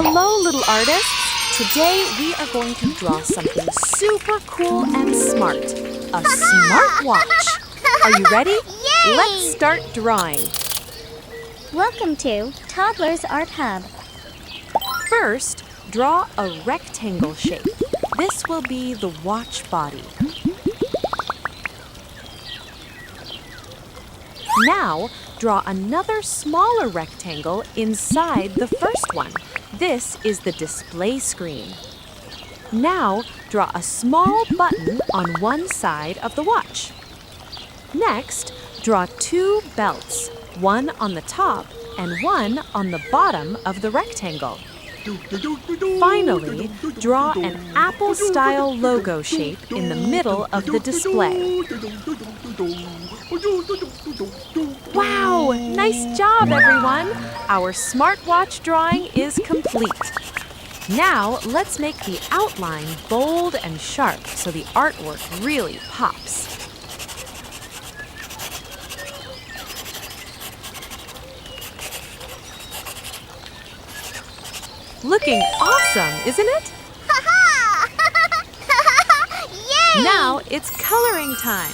Hello, little artists! Today we are going to draw something super cool and smart. A smartwatch! Are you ready? Yay! Let's start drawing. Welcome to Toddlers Art Hub. First, draw a rectangle shape. This will be the watch body. Now, draw another smaller rectangle inside the first one. This is the display screen. Now, draw a small button on one side of the watch. Next, draw two belts, one on the top and one on the bottom of the rectangle. Finally, draw an apple-style logo shape in the middle of the display. Wow! Nice job, everyone! Our smartwatch drawing is complete. Now, let's make the outline bold and sharp so the artwork really pops. Looking awesome, isn't it? Yay! Now it's coloring time.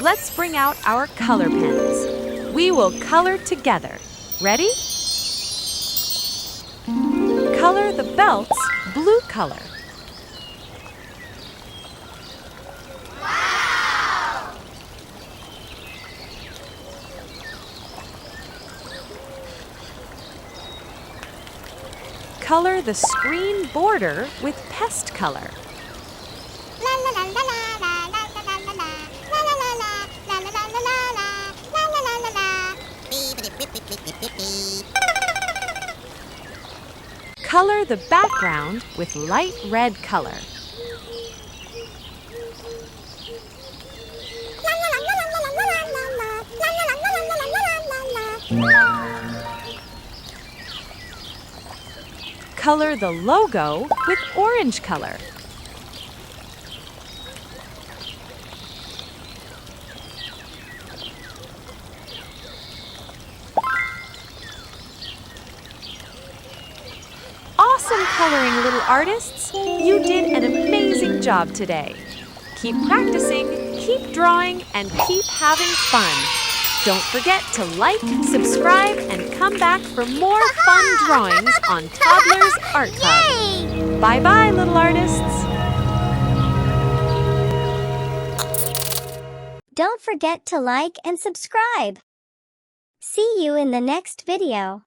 Let's bring out our color pens. We will color together. Ready? Color the belts blue color. Wow! Color the screen border with pest color. Color the background with light red color. Color the logo with orange color. Awesome coloring, little artists! You did an amazing job today. Keep practicing, keep drawing, and keep having fun. Don't forget to like, subscribe, and come back for more fun drawings on Toddlers Art Hub. Bye-bye, little artists! Don't forget to like and subscribe. See you in the next video.